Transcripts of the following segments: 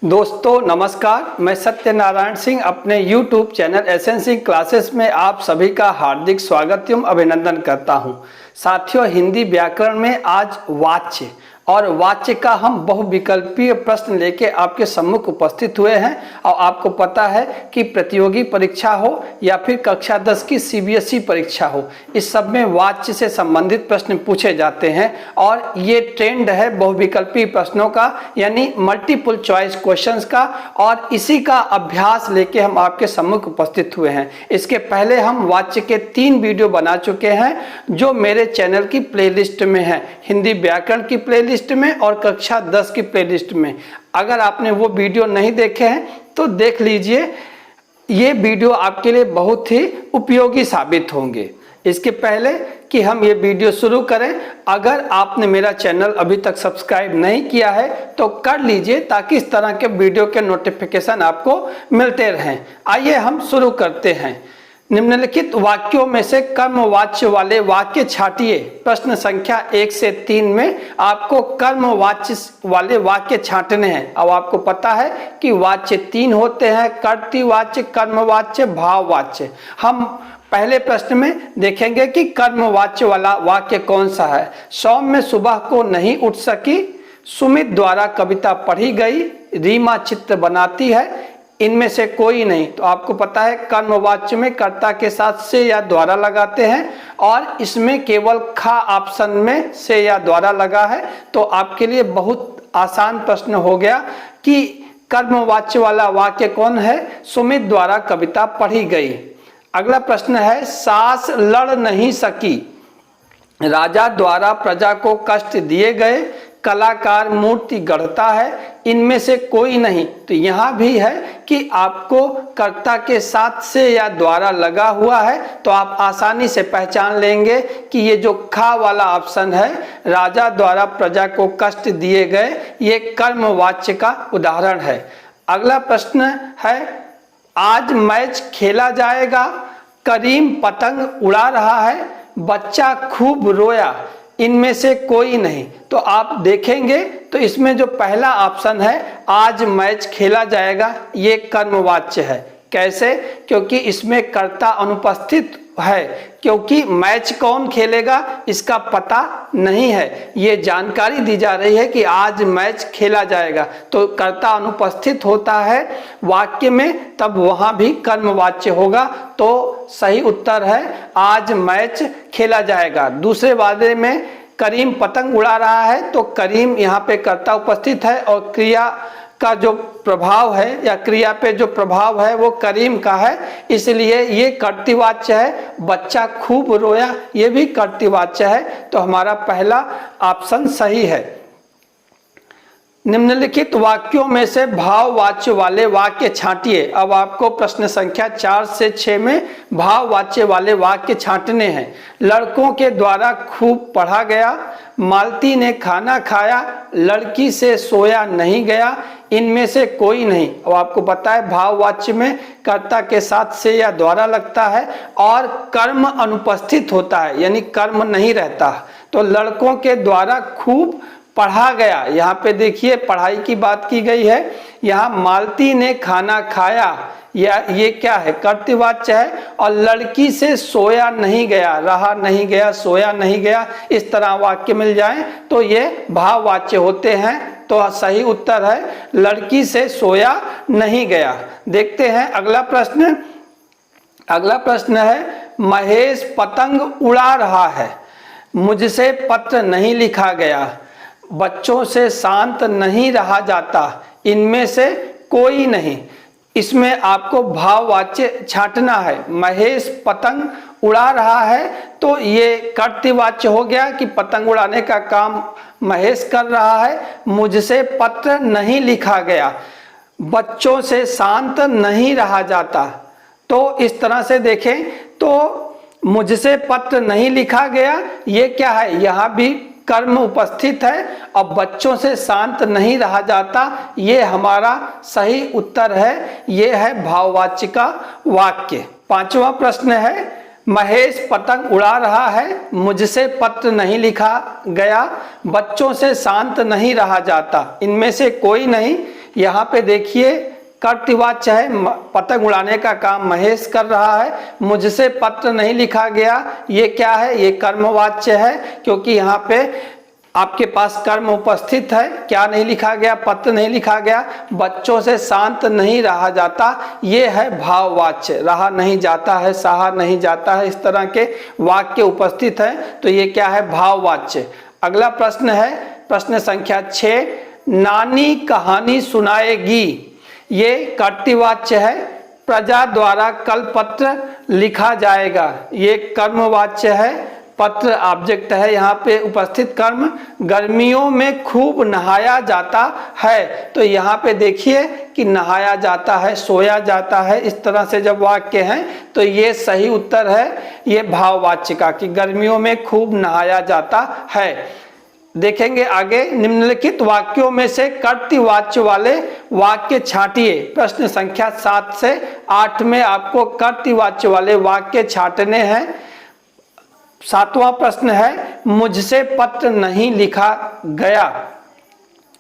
दोस्तों नमस्कार, मैं सत्यनारायण सिंह अपने YouTube चैनल एसेंसी क्लासेस में आप सभी का हार्दिक स्वागत एवं अभिनंदन करता हूं। साथियों, हिंदी व्याकरण में आज वाच्य और वाच्य का हम बहुविकल्पीय प्रश्न लेके आपके सम्मुख उपस्थित हुए हैं। और आपको पता है कि प्रतियोगी परीक्षा हो या फिर कक्षा 10 की CBSE परीक्षा हो, इस सब में वाच्य से संबंधित प्रश्न पूछे जाते हैं। और ये ट्रेंड है बहुविकल्पीय प्रश्नों का, यानी मल्टीपल चॉइस क्वेश्चंस का, और इसी का अभ्यास लेके हम आपके सम्मुख उपस्थित हुए हैं। इसके पहले हम वाच्य के 3 वीडियो बना चुके हैं जो मेरे चैनल की प्लेलिस्ट में है, हिंदी व्याकरण की प्लेलिस्ट में और कक्षा 10 की प्लेलिस्ट में। अगर आपने वो वीडियो नहीं देखे हैं तो देख लीजिए, ये वीडियो आपके लिए बहुत ही उपयोगी साबित होंगे। इसके पहले कि हम ये वीडियो शुरू करें, अगर आपने मेरा चैनल अभी तक सब्सक्राइब नहीं किया है तो कर लीजिए, ताकि इस तरह के वीडियो के नोटिफिकेशन आपको मिलते रहें। आइए हम शुरू करते हैं। निम्नलिखित वाक्यों में से कर्मवाच्य वाले वाक्य छांटिए। प्रश्न संख्या 1 से 3 में आपको कर्मवाच्य वाले वाक्य छांटने हैं। अब आपको पता है कि वाच्य 3 होते हैं: कर्तृवाच्य, कर्मवाच्य, भाववाच्य। हम पहले प्रश्न में देखेंगे कि कर्मवाच्य वाला वाक्य कौन सा है। सौम्य सुबह को नहीं उठ सकी, सुमित द्वारा कविता पढ़ी गई, रीमा चित्र बनाती है, इनमें से कोई नहीं। तो आपको पता है कर्मवाच्य में कर्ता के साथ से या द्वारा लगाते हैं, और इसमें केवल खा ऑप्शन में से या द्वारा लगा है। तो आपके लिए बहुत आसान प्रश्न हो गया कि कर्मवाच्य वाला वाक्य कौन है। सुमित द्वारा कविता पढ़ी गई। अगला प्रश्न है, सास लड़ नहीं सकी, राजा द्वारा प्रजा को कष्ट दिए गए, कलाकार मूर्ति गढ़ता है, इनमें से कोई नहीं। तो यहाँ भी है कि आपको कर्ता के साथ से या द्वारा लगा हुआ है, तो आप आसानी से पहचान लेंगे कि ये जो खा वाला ऑप्शन है, राजा द्वारा प्रजा को कष्ट दिए गए, ये कर्मवाच्य का उदाहरण है। अगला प्रश्न है, आज मैच खेला जाएगा, करीम पतंग उड़ा रहा है, बच्चा खूब रोया, इनमें से कोई नहीं। तो आप देखेंगे तो इसमें जो पहला ऑप्शन है, आज मैच खेला जाएगा, ये कर्मवाच्य है। कैसे? क्योंकि इसमें कर्ता अनुपस्थित है, क्योंकि मैच कौन खेलेगा इसका पता नहीं है। ये जानकारी दी जा रही है कि आज मैच खेला जाएगा, तो कर्ता अनुपस्थित होता है वाक्य में, तब वहां भी कर्मवाच्य होगा। तो सही उत्तर है आज मैच खेला जाएगा। दूसरे वाले में करीम पतंग उड़ा रहा है, तो करीम यहाँ पे कर्ता उपस्थित है, और क्रिया का जो प्रभाव है या क्रिया पे जो प्रभाव है वो करीम का है, इसलिए ये कर्तृवाच्य है। बच्चा खूब रोया, ये भी कर्तृवाच्य है। तो हमारा पहला ऑप्शन सही है। निम्नलिखित वाक्यों में से भाववाच्य वाले वाक्य छांटिए। अब आपको प्रश्न संख्या 4 से 6 में भाववाच्य वाले वाक्य छांटने हैं। लड़कों के द्वारा खूब पढ़ा गया, मालती ने खाना खाया, लड़की से सोया नहीं गया, इनमें से कोई नहीं। अब आपको पता है भाववाच्य में कर्ता के साथ से या द्वारा लगता है और कर्म अनुपस्थित होता है, यानी कर्म नहीं रहता। तो लड़कों के द्वारा खूब पढ़ा गया, यहाँ पे देखिए पढ़ाई की बात की गई है। यहाँ मालती ने खाना खाया, या ये क्या है? कर्तृवाच्य है। और लड़की से सोया नहीं गया, रहा नहीं गया, सोया नहीं गया, इस तरह वाक्य मिल जाए तो ये भाववाच्य होते हैं। तो सही उत्तर है लड़की से सोया नहीं गया। देखते हैं अगला प्रश्न। अगला प्रश्न है, महेश पतंग उड़ा रहा है, मुझसे पत्र नहीं लिखा गया, बच्चों से शांत नहीं रहा जाता, इनमें से कोई नहीं। इसमें आपको भाववाच्य छांटना है। महेश पतंग उड़ा रहा है, तो ये कर्तृवाच्य हो गया कि पतंग उड़ाने का काम महेश कर रहा है। मुझसे पत्र नहीं लिखा गया, बच्चों से शांत नहीं रहा जाता। तो इस तरह से देखें तो मुझसे पत्र नहीं लिखा गया, ये क्या है? यहाँ भी कर्म उपस्थित है, और बच्चों से शांत नहीं रहा जाता, ये हमारा सही उत्तर है। ये है भाववाच्य का वाक्य। 5वां प्रश्न है, महेश पतंग उड़ा रहा है, मुझसे पत्र नहीं लिखा गया, बच्चों से शांत नहीं रहा जाता, इनमें से कोई नहीं। यहाँ पे देखिए कर्तृवाच्य है, पतंग उड़ाने का काम महेश कर रहा है। मुझसे पत्र नहीं लिखा गया, ये क्या है, ये कर्मवाच्य है, क्योंकि यहाँ पे आपके पास कर्म उपस्थित है। क्या नहीं लिखा गया, पत्र नहीं लिखा गया। बच्चों से शांत नहीं रहा जाता, ये है भाववाच्य। रहा नहीं जाता है, सहा नहीं जाता है, इस तरह के वाक्य उपस्थित है, तो ये क्या है, भाववाच्य। अगला प्रश्न है प्रश्न संख्या 6, नानी कहानी सुनाएगी, ये कर्तृवाच्य है। प्रजा द्वारा कल पत्र लिखा जाएगा, ये कर्मवाच्य है। पत्र ऑब्जेक्ट है, यहाँ पे उपस्थित कर्म। गर्मियों में खूब नहाया जाता है, तो यहाँ पे देखिए कि नहाया जाता है, सोया जाता है, इस तरह से जब वाक्य हैं तो ये सही उत्तर है ये भाववाच्य का, कि गर्मियों में खूब नहाया जाता है। देखेंगे आगे, निम्नलिखित वाक्यों में से कर्तृवाच्य वाले वाक्य छांटिए। प्रश्न संख्या 7 से 8 में आपको कर्तृवाच्य वाले वाक्य छांटने हैं। 7वां प्रश्न है, मुझसे पत्र नहीं लिखा गया।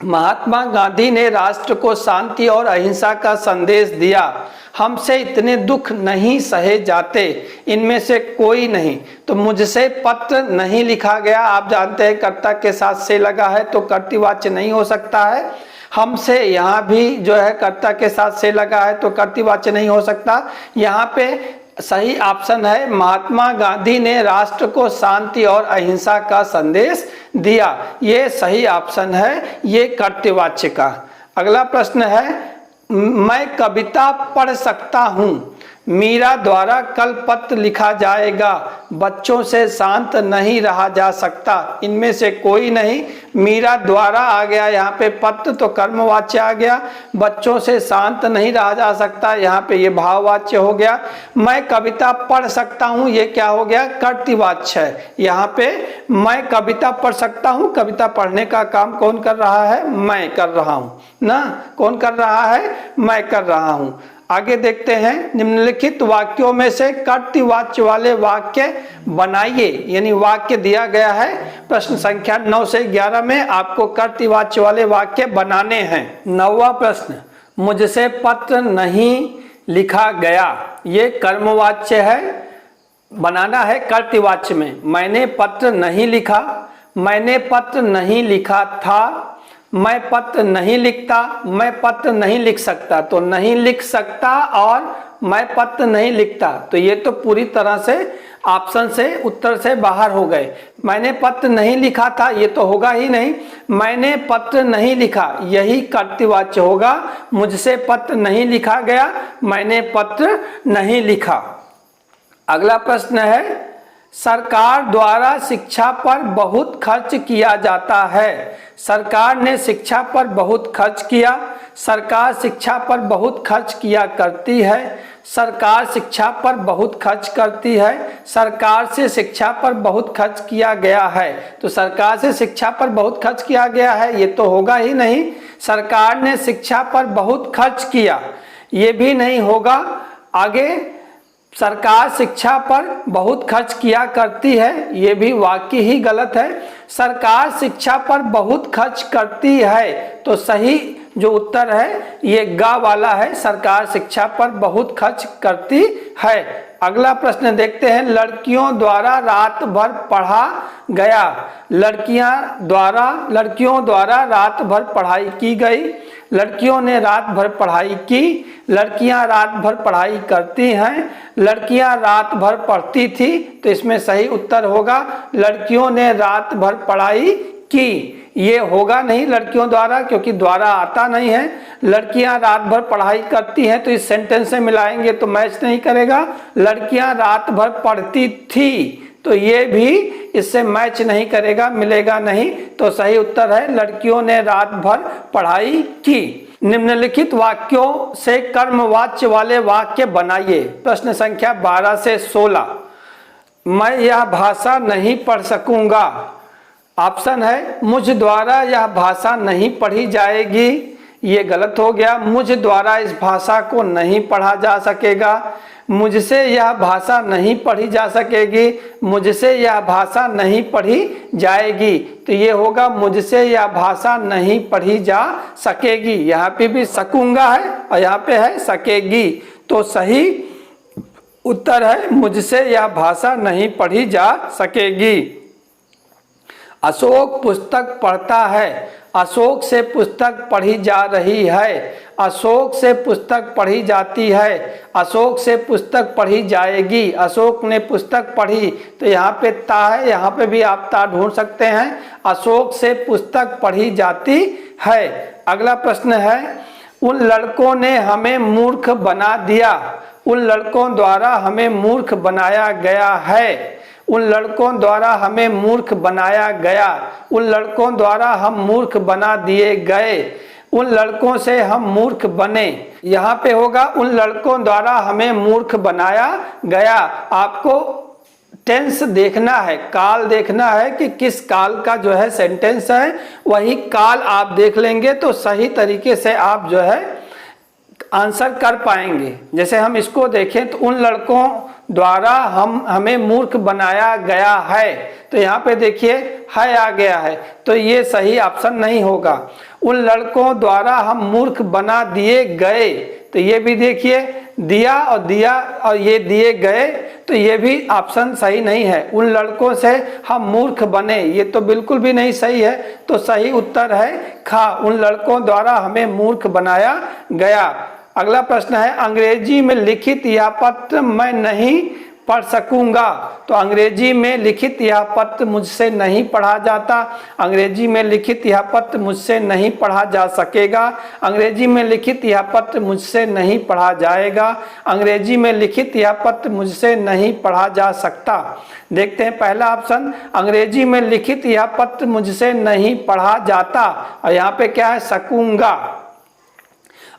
महात्मा गांधी ने राष्ट्र को शांति और अहिंसा का संदेश दिया। हमसे इतने दुख नहीं सहे जाते, इनमें से कोई नहीं। तो मुझसे पत्र नहीं लिखा गया, आप जानते हैं कर्ता के साथ से लगा है तो कर्तृवाच्य नहीं हो सकता है। हमसे यहाँ भी जो है कर्ता के साथ से लगा है तो कर्तृवाच्य नहीं हो सकता। यहाँ पे सही ऑप्शन है, महात्मा गांधी ने राष्ट्र को शांति और अहिंसा का संदेश दिया, ये सही ऑप्शन है, ये कर्तृवाच्य का। अगला प्रश्न है, मैं कविता पढ़ सकता हूँ। मीरा द्वारा कल पत्र लिखा जाएगा। बच्चों से शांत नहीं रहा जा सकता, इनमें से कोई नहीं। मीरा द्वारा आ गया यहाँ पे, पत्र तो कर्मवाच्य आ गया। बच्चों से शांत नहीं रहा जा सकता, यहाँ पे ये भाववाच्य हो गया। मैं कविता पढ़ सकता हूँ, ये क्या हो गया, कर्तृवाच्य है। यहाँ पे मैं कविता पढ़ सकता हूँ, कविता पढ़ने का काम कौन कर रहा है, मैं कर रहा हूँ ना। कौन कर रहा है, मैं कर रहा हूँ। आगे देखते हैं, निम्नलिखित वाक्यों में से कर्तृवाच्य वाले वाक्य बनाइए, यानी वाक्य दिया गया है। प्रश्न संख्या 9 से 11 में आपको कर्तृवाच्य वाले वाक्य बनाने हैं। 9वां प्रश्न, मुझसे पत्र नहीं लिखा गया, ये कर्मवाच्य है, बनाना है कर्तृवाच्य में। मैंने पत्र नहीं लिखा, मैंने पत्र नहीं लिखा था, मैं पत्र नहीं लिखता, मैं पत्र नहीं लिख सकता। तो नहीं लिख सकता और मैं पत्र नहीं लिखता, तो ये तो पूरी तरह से ऑप्शन से उत्तर से बाहर हो गए। मैंने पत्र नहीं लिखा था, ये तो होगा ही नहीं। मैंने पत्र नहीं लिखा, यही कर्तृवाच्य होगा। मुझसे पत्र नहीं लिखा गया, मैंने पत्र नहीं लिखा। अगला प्रश्न है, सरकार द्वारा शिक्षा पर बहुत खर्च किया जाता है। सरकार ने शिक्षा पर बहुत खर्च किया, सरकार शिक्षा पर बहुत खर्च किया करती है, सरकार शिक्षा पर बहुत खर्च करती है, सरकार से शिक्षा पर बहुत खर्च किया गया है। तो सरकार से शिक्षा पर बहुत खर्च किया गया है, ये तो होगा ही नहीं। सरकार ने शिक्षा पर बहुत खर्च किया, ये भी नहीं होगा। आगे, सरकार शिक्षा पर बहुत खर्च किया करती है, ये भी वाक्य ही गलत है। सरकार शिक्षा पर बहुत खर्च करती है, तो सही जो उत्तर है ये गा वाला है, सरकार शिक्षा पर बहुत खर्च करती है। अगला प्रश्न देखते हैं, लड़कियों द्वारा रात भर पढ़ा गया। लड़कियों द्वारा रात भर पढ़ाई की गई, लड़कियों ने रात भर पढ़ाई की, लड़कियां रात भर पढ़ाई करती हैं, लड़कियां रात भर पढ़ती थी। तो इसमें सही उत्तर होगा लड़कियों ने रात भर पढ़ाई की। ये होगा नहीं लड़कियों द्वारा, क्योंकि द्वारा आता नहीं है। लड़कियां रात भर पढ़ाई करती हैं, तो इस सेंटेंस से मिलाएंगे तो मैच नहीं करेगा। लड़कियां रात भर पढ़ती थी, तो ये भी इससे मैच नहीं करेगा, मिलेगा नहीं। तो सही उत्तर है लड़कियों ने रात भर पढ़ाई की। निम्नलिखित वाक्यों से कर्मवाच्य वाले वाक्य बनाइए। प्रश्न संख्या 12 से 16, मैं यह भाषा नहीं पढ़ सकूंगा। ऑप्शन है, मुझ द्वारा यह भाषा नहीं पढ़ी जाएगी, ये गलत हो गया। मुझ द्वारा इस भाषा को नहीं पढ़ा जा सकेगा। मुझसे यह भाषा नहीं पढ़ी जा सकेगी, मुझसे यह भाषा नहीं पढ़ी जाएगी। तो ये होगा मुझसे यह भाषा नहीं पढ़ी जा सकेगी। यहाँ पे भी सकूंगा है और यहाँ पे है सकेगी। तो सही उत्तर है मुझसे यह भाषा नहीं पढ़ी जा सकेगी। अशोक पुस्तक पढ़ता है, अशोक से पुस्तक पढ़ी जा रही है, अशोक से पुस्तक पढ़ी जाती है, अशोक से पुस्तक पढ़ी जाएगी, अशोक ने पुस्तक पढ़ी। तो यहाँ पे ता है, यहाँ पे भी आप ता ढूंढ सकते हैं। अशोक से पुस्तक पढ़ी जाती है। अगला प्रश्न है, उन लड़कों ने हमें मूर्ख बना दिया, उन लड़कों द्वारा हमें मूर्ख बनाया गया है, उन लड़कों द्वारा हमें मूर्ख बनाया गया, उन लड़कों द्वारा हम मूर्ख बना दिए गए, उन लड़कों से हम मूर्ख बने। यहाँ पे होगा उन लड़कों द्वारा हमें मूर्ख बनाया गया। आपको टेंस देखना है, काल देखना है कि किस काल का जो है सेंटेंस है, वही काल आप देख लेंगे तो सही तरीके से आप जो है आंसर कर पाएंगे। जैसे हम इसको देखें तो उन लड़कों द्वारा हमें मूर्ख बनाया गया है, तो यहाँ पे देखिए है आ गया है, तो ये सही ऑप्शन नहीं होगा। उन लड़कों द्वारा हम मूर्ख बना दिए गए, तो ये भी देखिए दिया और ये दिए गए, तो ये भी ऑप्शन सही नहीं है। उन लड़कों से हम मूर्ख बने, ये तो बिल्कुल भी नहीं सही है। तो सही उत्तर है खा, उन लड़कों द्वारा हमें मूर्ख बनाया गया। अगला प्रश्न है, अंग्रेजी में लिखित यह पत्र मैं नहीं पढ़ सकूंगा। तो अंग्रेजी में लिखित यह पत्र मुझसे नहीं पढ़ा जाता, अंग्रेजी में लिखित यह पत्र मुझसे नहीं पढ़ा जा सकेगा, अंग्रेजी में लिखित यह पत्र मुझसे नहीं पढ़ा जाएगा, अंग्रेजी में लिखित यह पत्र मुझसे नहीं पढ़ा जा सकता। देखते हैं पहला ऑप्शन, अंग्रेजी में लिखित यह पत्र मुझसे नहीं पढ़ा जाता, और यहाँ पे क्या है सकूंगा।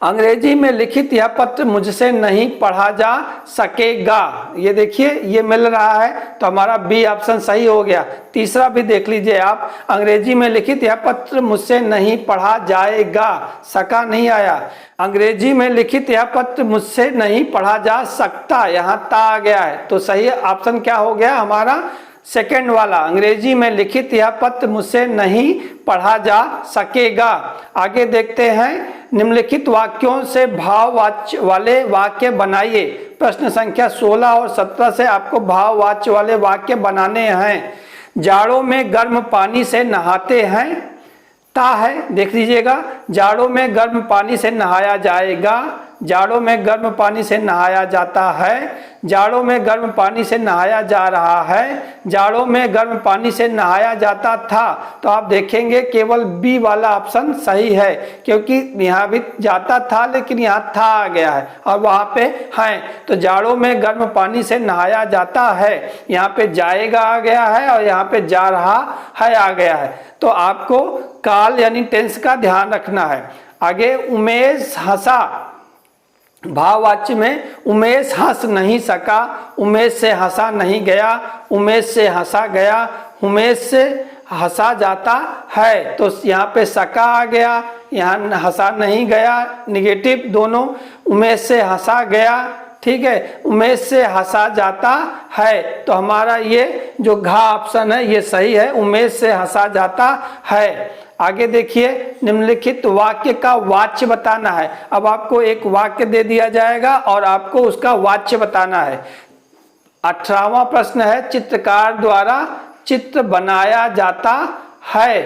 अंग्रेजी में लिखित यह पत्र मुझसे नहीं पढ़ा जा सकेगा, ये देखिए ये मिल रहा है, तो हमारा बी ऑप्शन सही हो गया। तीसरा भी देख लीजिए आप, अंग्रेजी में लिखित यह पत्र मुझसे नहीं पढ़ा जाएगा, सका नहीं आया। अंग्रेजी में लिखित यह पत्र मुझसे नहीं पढ़ा जा सकता, यहाँ ता आ गया है, तो सही ऑप्शन क्या हो गया हमारा सेकेंड वाला, अंग्रेजी में लिखित यह पत्र मुझसे नहीं पढ़ा जा सकेगा। आगे देखते हैं, निम्नलिखित वाक्यों से भाववाच्य वाले वाक्य बनाइए। प्रश्न संख्या 16 और 17 से आपको भाववाच्य वाले वाक्य बनाने हैं। जाड़ों में गर्म पानी से नहाते हैं, ता है देख लीजिएगा, जाड़ों में गर्म पानी से नहाया जाएगा, जाड़ों में गर्म पानी से नहाया जाता है, जाड़ों में गर्म पानी से नहाया जा रहा है, जाड़ों में गर्म पानी से नहाया जाता था। तो आप देखेंगे केवल बी वाला ऑप्शन सही है, क्योंकि यहाँ भी जाता था लेकिन यहाँ था आ गया है और वहाँ पे है, तो जाड़ों में गर्म पानी से नहाया जाता है, यहाँ पे जाएगा आ गया है और यहाँ पे जा रहा है आ गया है। तो आपको काल यानी टेंस का ध्यान रखना है। आगे, उमेश हंसा, भाववाच्य में उमेश हंस नहीं सका, उमेश से हंसा नहीं गया, उमेश से हंसा गया, उमेश से हंसा जाता है, तो यहाँ पे सका आ गया, यहाँ हंसा नहीं गया, निगेटिव दोनों, उमेश से हंसा गया, ठीक है, उमेश से हंसा जाता है, तो हमारा ये जो घा ऑप्शन है ये सही है, उमेश से हंसा जाता है। आगे देखिए, निम्नलिखित वाक्य का वाच्य बताना है। अब आपको एक वाक्य दे दिया जाएगा और आपको उसका वाच्य बताना है। 18वां प्रश्न है, चित्रकार द्वारा चित्र बनाया जाता है।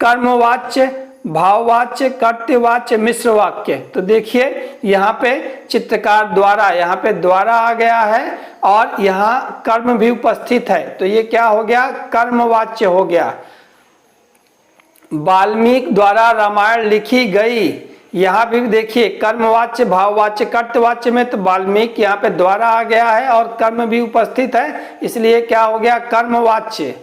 कर्मवाच्य, भाववाच्य, कर्तव्यवाच्य, मिश्र वाक्य। तो देखिए यहाँ पे चित्रकार द्वारा, यहाँ पे द्वारा आ गया है और यहाँ कर्म भी उपस्थित है, तो ये क्या हो गया कर्मवाच्य हो गया। वाल्मीकि द्वारा रामायण लिखी गई, यहाँ भी देखिए कर्मवाच्य, भाववाच्य, कर्तवाच्य में तो वाल्मीकि यहाँ पे द्वारा आ गया है और कर्म भी उपस्थित है, इसलिए क्या हो गया कर्मवाच्य।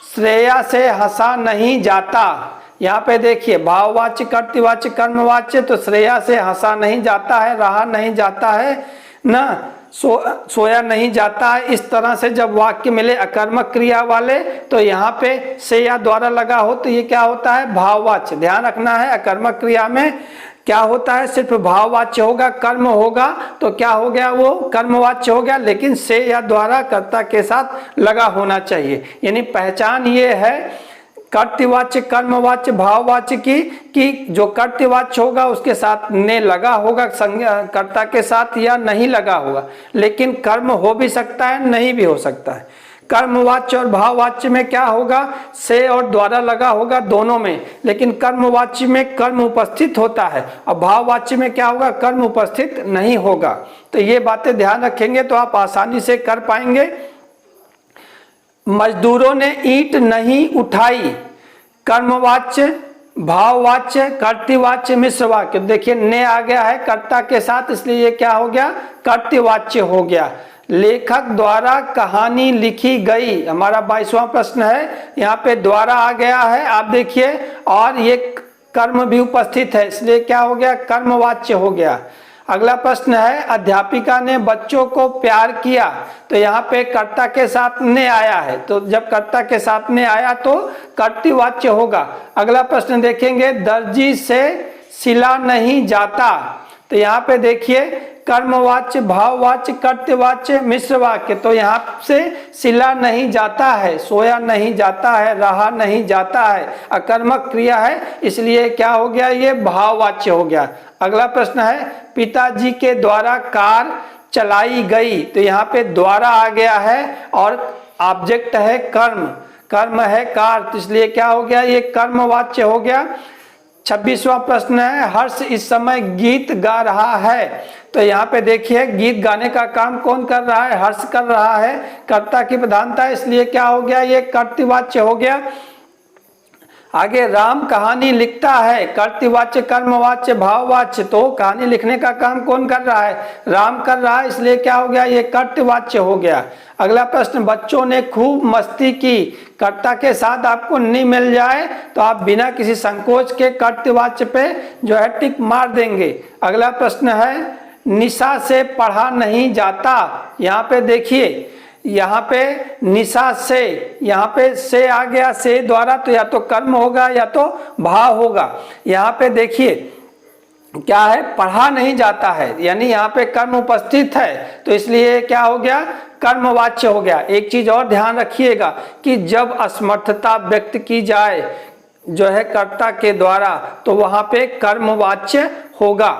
श्रेया से हंसा नहीं जाता, यहाँ पे देखिए भाववाच्य, कर्तवाच्य, कर्मवाच्य, तो श्रेया से हंसा नहीं जाता है, रहा नहीं जाता है ना, सोया नहीं जाता है। इस तरह से जब वाक्य मिले अकर्मक क्रिया वाले, तो यहाँ पे से या द्वारा लगा हो तो ये क्या होता है भाववाच्य। ध्यान रखना है अकर्मक क्रिया में क्या होता है, सिर्फ भाववाच्य होगा, कर्म होगा तो क्या हो गया, वो कर्मवाच्य हो गया, लेकिन से या द्वारा कर्ता के साथ लगा होना चाहिए। यानी पहचान ये है कर्तृवाच्य, कर्मवाच्य, भाववाच्य की कि जो कर्तृवाच्य होगा उसके साथ ने लगा होगा कर्ता के साथ या नहीं लगा होगा, लेकिन कर्म हो भी सकता है, नहीं भी हो सकता है। कर्मवाच्य और भाववाच्य में क्या होगा, से और द्वारा लगा होगा दोनों में, लेकिन कर्मवाच्य में कर्म उपस्थित होता है और भाववाच्य में क्या होगा, कर्म उपस्थित नहीं होगा। तो ये बातें ध्यान रखेंगे तो आप आसानी से कर पाएंगे। मजदूरों ने ईंट नहीं उठाई, कर्मवाच्य, भाववाच्य, कर्तृवाच्य, मिश्र वाक्य। देखिए ने आ गया है कर्ता के साथ, इसलिए ये क्या हो गया, कर्तृवाच्य हो गया। लेखक द्वारा कहानी लिखी गई, हमारा 22वां प्रश्न है, यहाँ पे द्वारा आ गया है आप देखिए, और ये कर्म भी उपस्थित है, इसलिए क्या हो गया, कर्मवाच्य हो गया। अगला प्रश्न है, अध्यापिका ने बच्चों को प्यार किया, तो यहाँ पे कर्ता के साथ ने आया है, तो जब कर्ता के साथ ने आया तो कर्तृवाच्य होगा। अगला प्रश्न देखेंगे, दर्जी से सिला नहीं जाता, तो यहाँ पे देखिए कर्मवाच्य, भाववाच्य, कर्तृवाच्य, मिश्र वाक्य। तो यहाँ से सिला नहीं जाता है, सोया नहीं जाता है, रहा नहीं जाता है, अकर्मक क्रिया है, इसलिए क्या हो गया, ये भाववाच्य हो गया। अगला प्रश्न है, पिताजी के द्वारा कार चलाई गई, तो यहाँ पे द्वारा आ गया है और ऑब्जेक्ट है कर्म, कर्म है कार, तो इसलिए क्या हो गया, ये कर्मवाच्य हो गया। 26वां प्रश्न है, हर्ष इस समय गीत गा रहा है, तो यहाँ पे देखिए गीत गाने का काम कौन कर रहा है, हर्ष कर रहा है, कर्ता की प्रधानता है, इसलिए क्या हो गया, ये कर्तृवाच्य हो गया। आगे राम कहानी लिखता है, कर्तृवाच्य, कर्मवाच्य, भाववाच्य, तो कहानी लिखने का काम कौन कर रहा है, राम कर रहा है, इसलिए क्या हो गया, ये कर्तृवाच्य हो गया। अगला प्रश्न, बच्चों ने खूब मस्ती की, कर्ता के साथ आपको नहीं मिल जाए तो आप बिना किसी संकोच के कर्तृवाच्य पे जो है टिक मार देंगे। अगला प्रश्न है, निशा से पढ़ा नहीं जाता, यहाँ पे देखिए, यहाँ पे निशा से, यहाँ पे से आ गया, से द्वारा, तो या तो कर्म होगा या तो भाव होगा। यहाँ पे देखिए क्या है, पढ़ा नहीं जाता है, यानी यहाँ पे कर्म उपस्थित है, तो इसलिए क्या हो गया, कर्मवाच्य हो गया। एक चीज और ध्यान रखिएगा कि जब असमर्थता व्यक्त की जाए जो है कर्ता के द्वारा, तो वहां पे कर्मवाच्य होगा।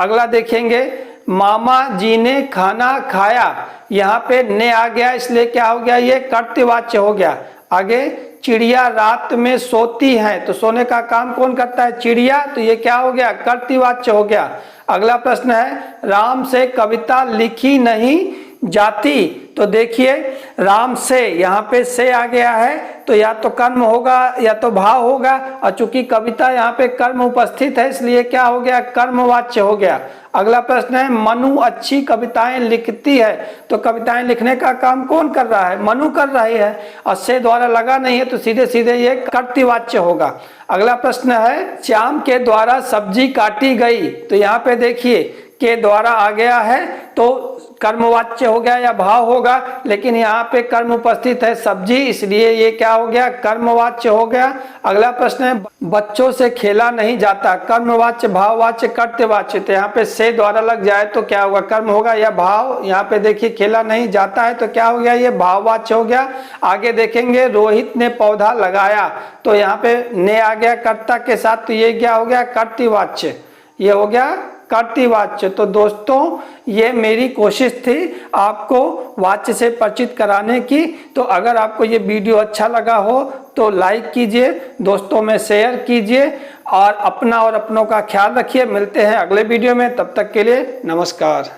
अगला देखेंगे, मामा जी ने खाना खाया, यहाँ पे ने आ गया, इसलिए क्या हो गया, ये कर्तृवाच्य हो गया। आगे, चिड़िया रात में सोती है, तो सोने का काम कौन करता है, चिड़िया, तो ये क्या हो गया, कर्तृवाच्य हो गया। अगला प्रश्न है, राम से कविता लिखी नहीं जाती, तो देखिए राम से, यहाँ पे से आ गया है, तो या तो कर्म होगा या तो भाव होगा, और चूंकि कविता यहाँ पे कर्म उपस्थित है, इसलिए क्या हो गया, कर्मवाच्य हो गया। अगला प्रश्न है, मनु अच्छी कविताएं लिखती है, तो कविताएं लिखने का काम कौन कर रहा है, मनु कर रही है, और से द्वारा लगा नहीं है, तो सीधे सीधे ये कर्तृवाच्य होगा। अगला प्रश्न है, श्याम के द्वारा सब्जी काटी गई, तो यहाँ पे देखिए के द्वारा आ गया है, तो कर्मवाच्य हो गया या भाव होगा, लेकिन यहाँ पे कर्म उपस्थित है सब्जी, इसलिए ये क्या हो गया, कर्मवाच्य हो गया। अगला प्रश्न है, बच्चों से खेला नहीं जाता, कर्मवाच्य, भाववाच्य, कर्तृवाच्य, तो यहाँ पे से द्वारा लग जाए तो क्या होगा, कर्म होगा या भाव। यहाँ पे देखिए खेला नहीं जाता है, तो क्या हो गया, ये भाववाच्य हो गया। आगे देखेंगे, रोहित ने पौधा लगाया, तो यहाँ पे ने आ गया कर्ता के साथ, तो ये क्या हो गया, कर्तृवाच्य, ये हो गया कर्तृवाच्य। तो दोस्तों ये मेरी कोशिश थी आपको वाच्य से परिचित कराने की। तो अगर आपको ये वीडियो अच्छा लगा हो तो लाइक कीजिए, दोस्तों में शेयर कीजिए, और अपना और अपनों का ख्याल रखिए। मिलते हैं अगले वीडियो में, तब तक के लिए नमस्कार।